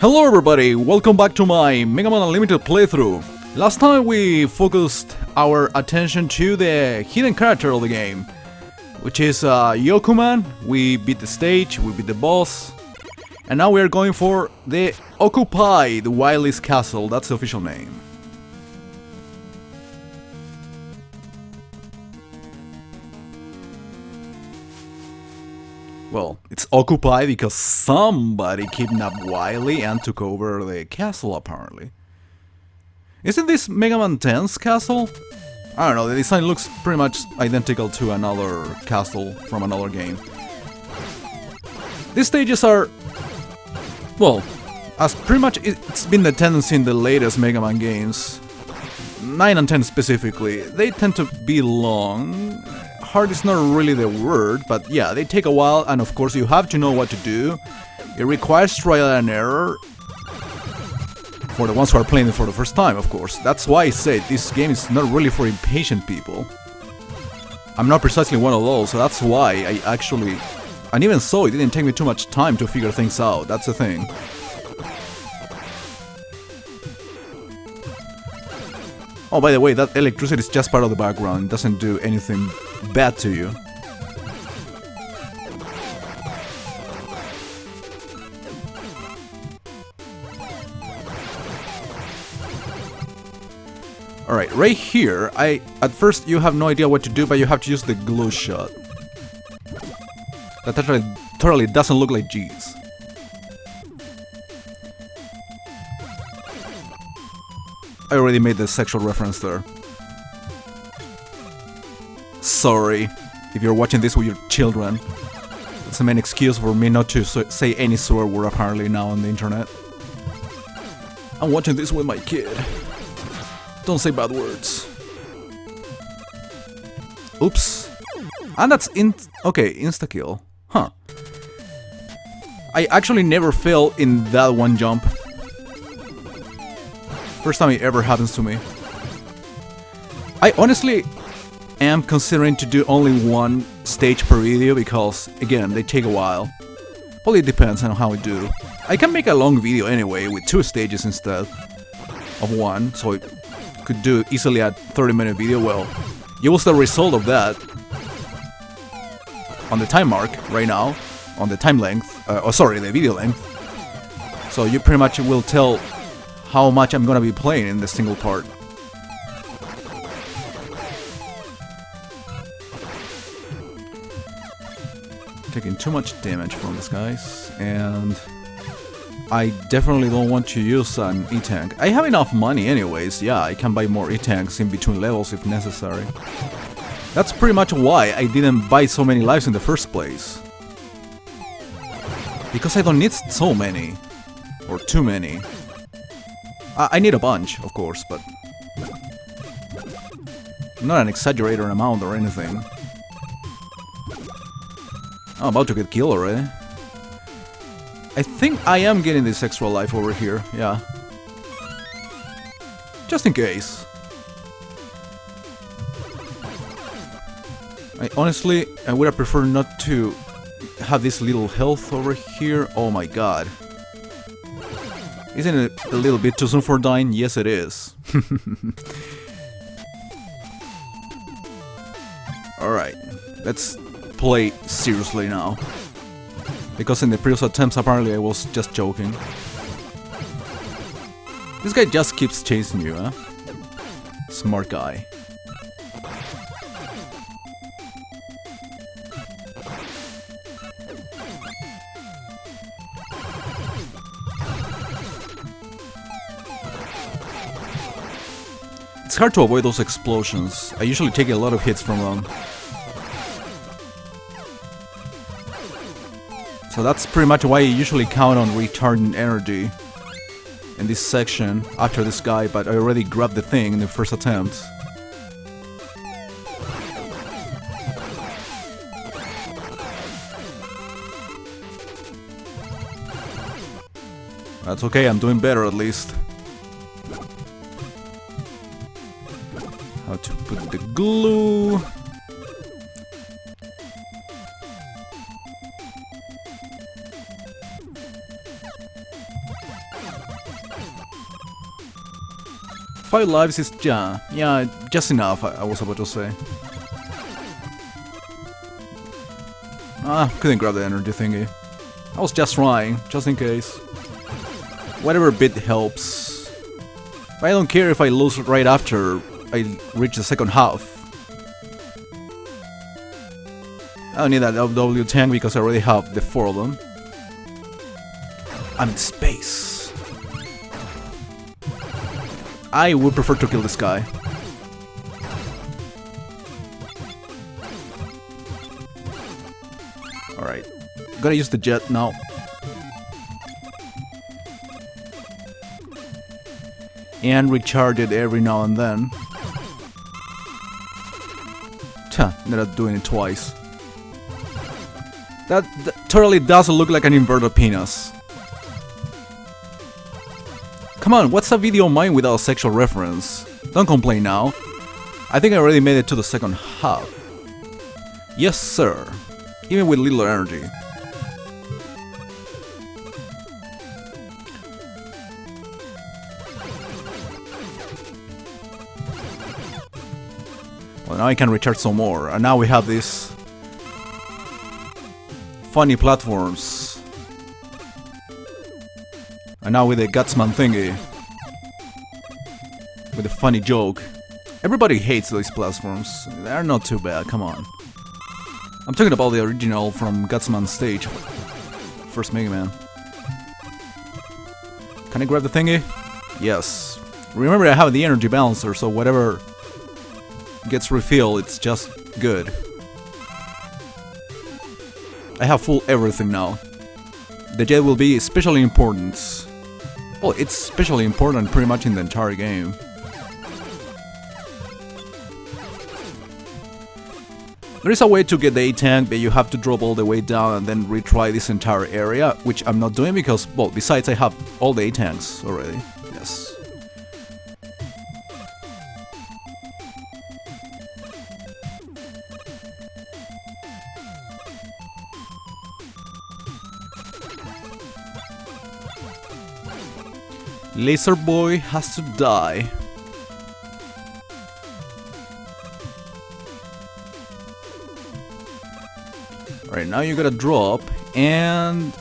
Hello everybody, welcome back to my Megaman Unlimited playthrough. Last time we focused our attention to the hidden character of the game, which is Yokuman. We beat the stage, we beat the boss, and now we are going for the Occupy the Wily's castle, that's the official name. Well, it's occupied because somebody kidnapped Wily and took over the castle, apparently. Isn't this Megaman 10's castle? I don't know, the design looks pretty much identical to another castle from another game. These stages are... well, as pretty much it's been the tendency in the latest Megaman games, 9 and 10 specifically, they tend to be long. Hard is not really the word, but yeah, they take a while, and of course you have to know what to do. It requires trial and error for the ones who are playing it for the first time, of course. That's why I say this game is not really for impatient people. I'm not precisely one of those, so that's why I actually... and even so, it didn't take me too much time to figure things out, that's the thing. Oh, by the way, that electricity is just part of the background, it doesn't do anything bad to you. Alright, right here, at first you have no idea what to do, but you have to use the glue shot. That totally doesn't look like G's. I already made the sexual reference there. Sorry, if you're watching this with your children. It's a main excuse for me not to say any swear word apparently now on the internet. I'm watching this with my kid. Don't say bad words. Oops. And that's okay, insta-kill. Huh. I actually never fail in that one jump. First time it ever happens to me. I honestly am considering to do only one stage per video because, again, they take a while. Probably depends on how I do. I can make a long video anyway with 2 stages instead of 1, so I could do easily a 30-minute video. Well, you will see the result of that on the time mark right now, on the time length, the video length. So you pretty much will tell how much I'm gonna be playing in this single part. Taking too much damage from these guys, and I definitely don't want to use an E-tank. I have enough money anyways, yeah, I can buy more E-tanks in between levels if necessary. That's pretty much why I didn't buy so many lives in the first place. Because I don't need so many, or too many. I need a bunch, of course, but not an exaggerated amount or anything. I'm about to get killed already. I think I am getting this extra life over here, yeah. Just in case. I would have preferred not to have this little health over here. Oh my god. Isn't it a little bit too soon for dying? Yes, it is. Alright, let's play seriously now. Because in the previous attempts, apparently I was just joking. This guy just keeps chasing you, huh? Smart guy. It's hard to avoid those explosions. I usually take a lot of hits from them. So that's pretty much why I usually count on retardant energy in this section after this guy, but I already grabbed the thing in the first attempt. That's okay, I'm doing better at least. How to put the glue. 5 lives is yeah, just enough, I was about to say. Couldn't grab the energy thingy. I was just trying, just in case. Whatever bit helps. But I don't care if I lose right after I reach the second half. I don't need that W tank because I already have the 4 of them. I'm in space. I would prefer to kill this guy. Alright. Gotta use the jet now. And recharge it every now and then. Ended up doing it twice. That totally doesn't look like an inverted penis. Come on, what's a video of mine without a sexual reference? Don't complain now. I think I already made it to the second half. Yes, sir. Even with little energy. Well, now I can recharge some more, and now we have these funny platforms. And now with the Gutsman thingy. With a funny joke. Everybody hates these platforms. They're not too bad, come on. I'm talking about the original from Gutsman stage. First Megaman. Can I grab the thingy? Yes. Remember, I have the energy balancer, so whatever gets refilled, it's just good. I have full everything now. The jet will be especially important. Well, it's especially important pretty much in the entire game. There is a way to get the A-tank, but you have to drop all the way down and then retry this entire area, which I'm not doing because, well, besides I have all the A-tanks already. Yes. Laser Boy has to die. Alright, now you gotta drop and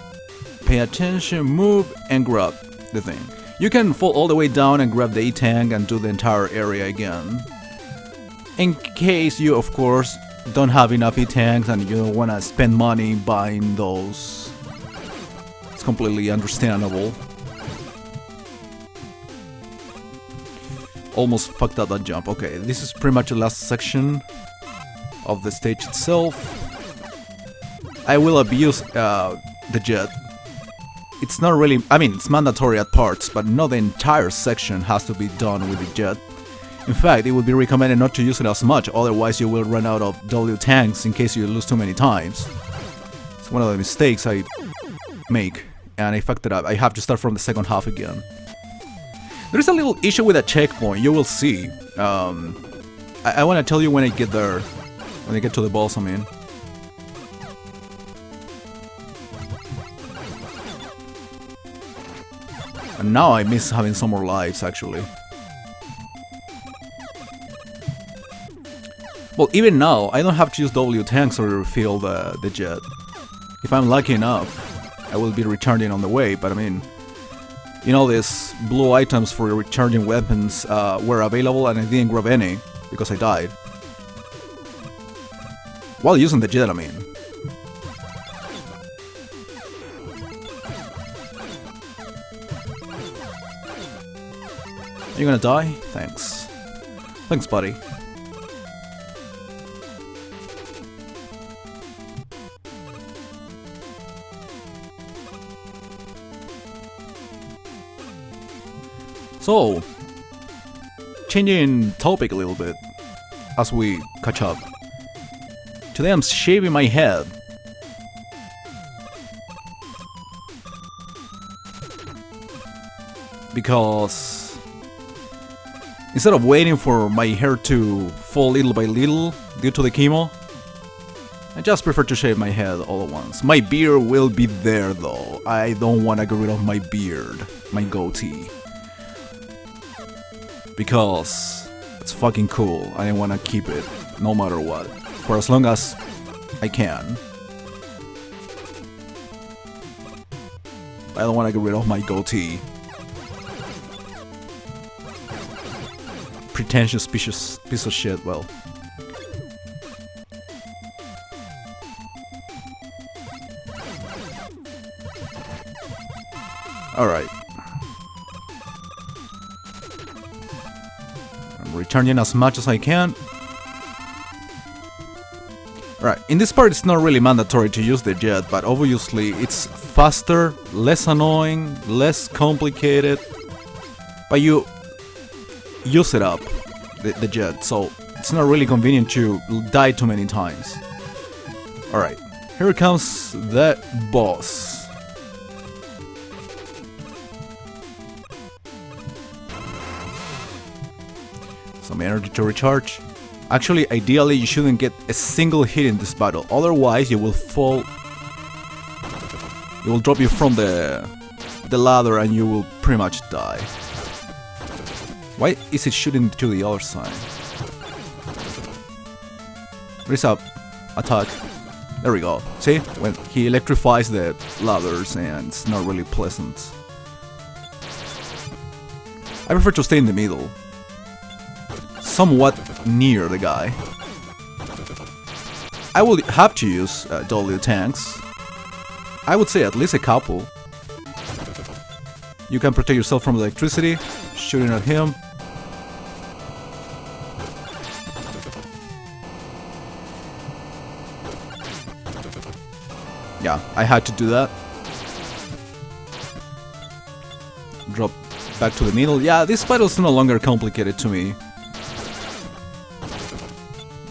pay attention, move, and grab the thing. You can fall all the way down and grab the A-tank and do the entire area again. In case you, of course, don't have enough A-tanks and you don't wanna spend money buying those. It's completely understandable. Almost fucked up that jump. Okay, this is pretty much the last section of the stage itself. I will abuse the jet. It's not really, I mean, it's mandatory at parts, but not the entire section has to be done with the jet. In fact, it would be recommended not to use it as much, otherwise you will run out of W tanks in case you lose too many times. It's one of the mistakes I make, and I fucked it up. I have to start from the second half again. There is a little issue with a checkpoint, you will see. I want to tell you when I get there, when I get to the boss, I mean. And now I miss having some more lives, actually. Well, even now, I don't have to use W tanks to refill the jet. If I'm lucky enough, I will be recharging on the way, but I mean... You know, these blue items for recharging weapons were available and I didn't grab any, because I died. While using the jet, I mean. Are you gonna die? Thanks. Thanks, buddy. So, changing topic a little bit as we catch up. Today I'm shaving my head. Because instead of waiting for my hair to fall little by little due to the chemo, I just prefer to shave my head all at once. My beard will be there though. I don't want to get rid of my beard, my goatee. because it's fucking cool. I want to keep it no matter what, for as long as I can. I don't want to get rid of my goatee. Pretentious piece of shit, well. Alright. I'm returning as much as I can. Right, in this part it's not really mandatory to use the jet, but obviously it's faster, less annoying, less complicated. But you use it up, the jet, so it's not really convenient to die too many times. Alright, here comes the boss. Some energy to recharge. Actually, ideally, you shouldn't get a single hit in this battle, otherwise you will fall. It will drop you from the ladder and you will pretty much die. Why is it shooting to the other side? Raise up, attack. There we go. See? When he electrifies the ladders and it's not really pleasant. I prefer to stay in the middle. Somewhat near the guy. I will have to use W tanks. I would say at least a couple. You can protect yourself from electricity, shooting at him. Yeah, I had to do that. Drop back to the middle. Yeah, this battle's no longer complicated to me.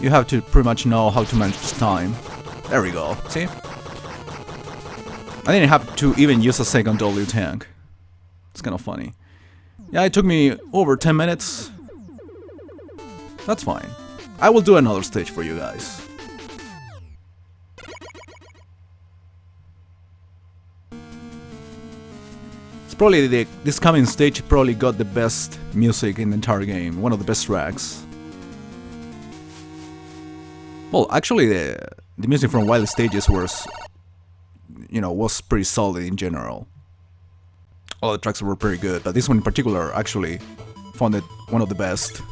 You have to pretty much know how to manage time. There we go, see? I didn't have to even use a second W tank. It's kind of funny. Yeah, it took me over 10 minutes. That's fine. I will do another stage for you guys. It's probably this coming stage probably got the best music in the entire game. One of the best tracks. Well, actually, the music from Wily stages was pretty solid in general. All the tracks were pretty good, but this one in particular, actually, found it one of the best.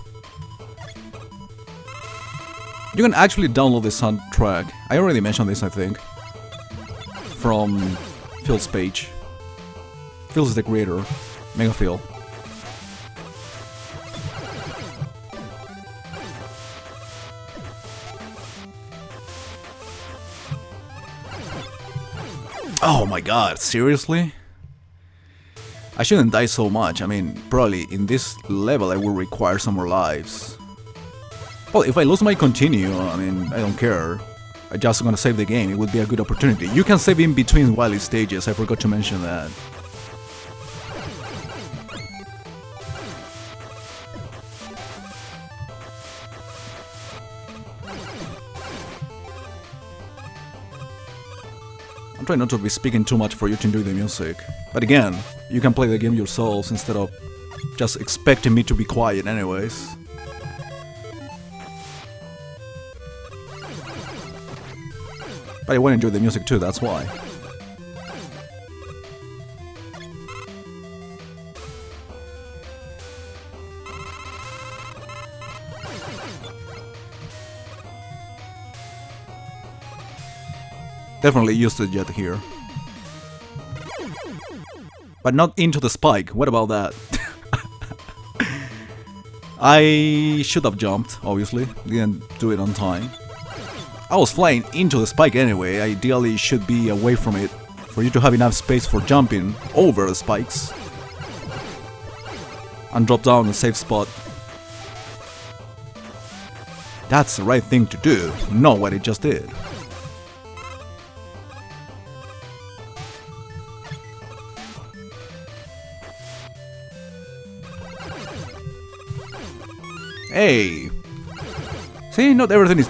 You can actually download the soundtrack. I already mentioned this, I think, from Phil's page. Phil's the creator, Mega Phil. Oh my god, seriously? I shouldn't die so much. I mean, probably in this level I will require some more lives. Well, if I lose my continue, I mean, I don't care. I'm just gonna save the game. It would be a good opportunity. You can save in between Wily stages, I forgot to mention that. I'm trying not to be speaking too much for you to enjoy the music. But again, you can play the game yourselves instead of just expecting me to be quiet anyways. But I want to enjoy the music too, that's why. Definitely use the jet here. But not into the spike, what about that? I should have jumped, obviously. Didn't do it on time. I was flying into the spike anyway, ideally it should be away from it for you to have enough space for jumping over the spikes. And drop down a safe spot. That's the right thing to do, not what it just did. Hey! See, not everything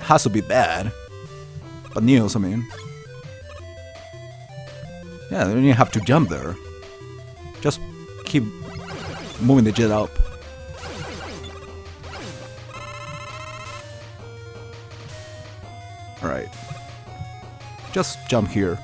has to be bad. But news, I mean. Yeah, then you have to jump there. Just keep moving the jet up. Alright. Just jump here.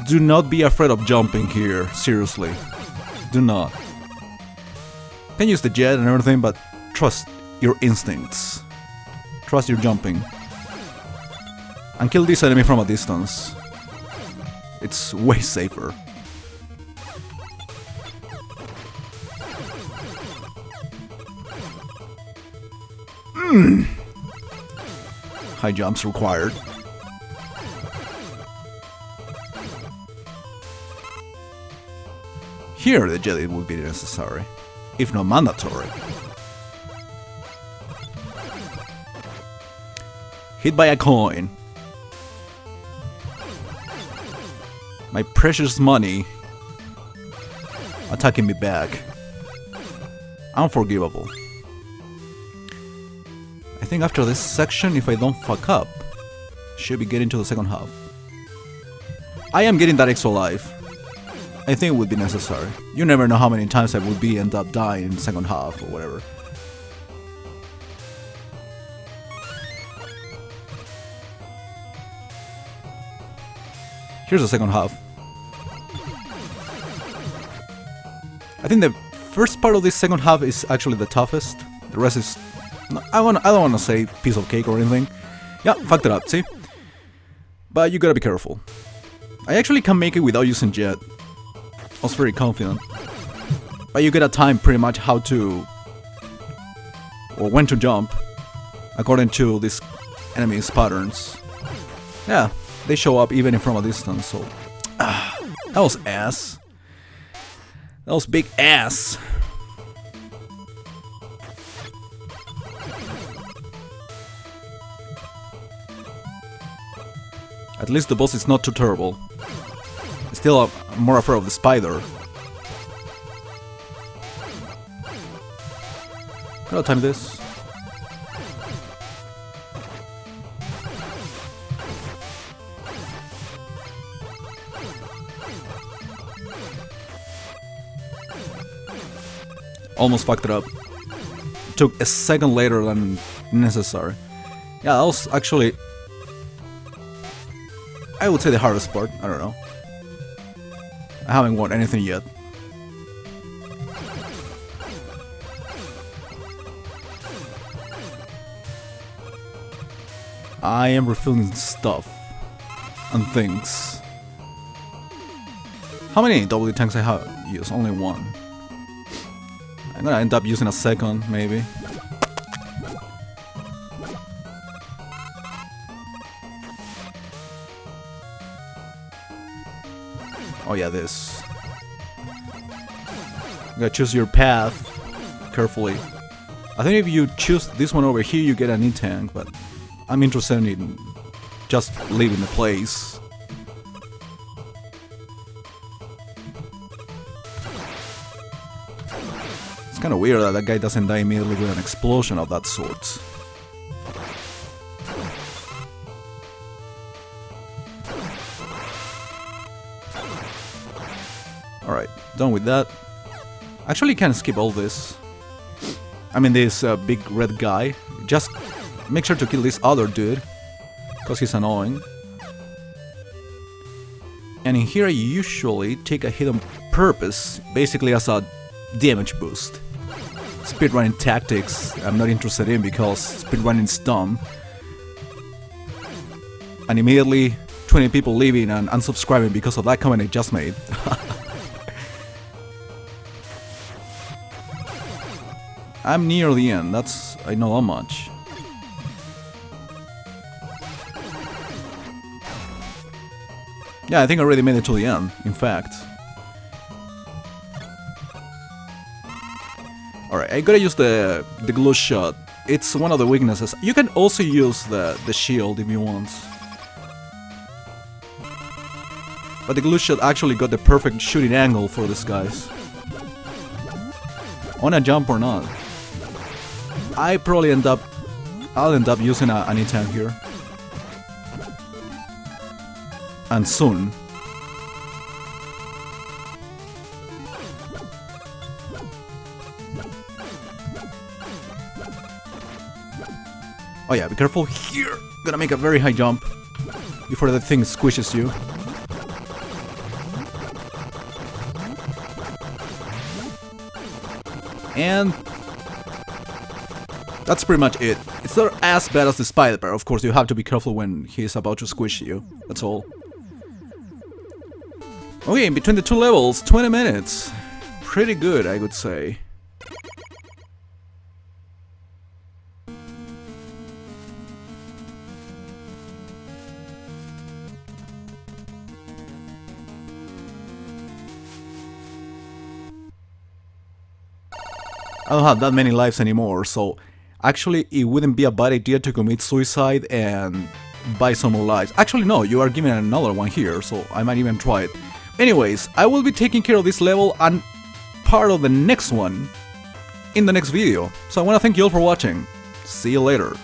Do not be afraid of jumping here, seriously. Do not. You can use the jet and everything, but trust your instincts. Trust your jumping. And kill this enemy from a distance. It's way safer. High jumps required. Here the jelly would be necessary, if not mandatory. Hit by a coin. My precious money attacking me back. Unforgivable. I think after this section, if I don't fuck up, should be getting to the second half. I am getting that extra life. I think it would be necessary. You never know how many times I would end up dying in the second half or whatever. Here's the second half. I think the first part of this second half is actually the toughest. The rest is... I don't want to say piece of cake or anything. Yeah, fucked it up, see? But you gotta be careful. I actually can make it without using jet. I was very confident. But you gotta time pretty much how to... or when to jump, according to this enemy's patterns. Yeah, they show up even from a distance, so... that was ass. That was big ass. At least the boss is not too terrible. Still, I'm more afraid of the spider. Gotta time this. Almost fucked it up. Took a second later than necessary. Yeah, that was actually... I would say the hardest part. I don't know. I haven't won anything yet. I am refilling stuff and things. How many W tanks I have used? Only one. I'm gonna end up using a second, maybe. Oh yeah, this. You gotta choose your path carefully. I think if you choose this one over here, you get an E-tank, but I'm interested in just leaving the place. It's kinda weird that that guy doesn't die immediately with an explosion of that sort. Alright, done with that. Actually, can skip all this. I mean, this big red guy. Just make sure to kill this other dude, because he's annoying. And in here, I usually take a hit on purpose, basically as a damage boost. Speedrunning tactics I'm not interested in because speedrunning's dumb. And immediately, 20 people leaving and unsubscribing because of that comment I just made. I'm near the end, that's... I know that much. Yeah, I think I already made it to the end, in fact. Alright, I gotta use the glue shot. It's one of the weaknesses. You can also use the shield if you want. But the glue shot actually got the perfect shooting angle for these guys. Wanna jump or not? I'll end up using an E-tank here. And soon. Oh yeah, be careful here. Gonna make a very high jump before the thing squishes you. And that's pretty much it. It's not as bad as the spider bear. Of course, you have to be careful when he's about to squish you. That's all. Okay, in between the two levels, 20 minutes. Pretty good, I would say. I don't have that many lives anymore, so actually it wouldn't be a bad idea to commit suicide and buy some more lives. Actually no, you are giving another one here, so I might even try it. Anyways, I will be taking care of this level and part of the next one in the next video. So I want to thank you all for watching. See you later.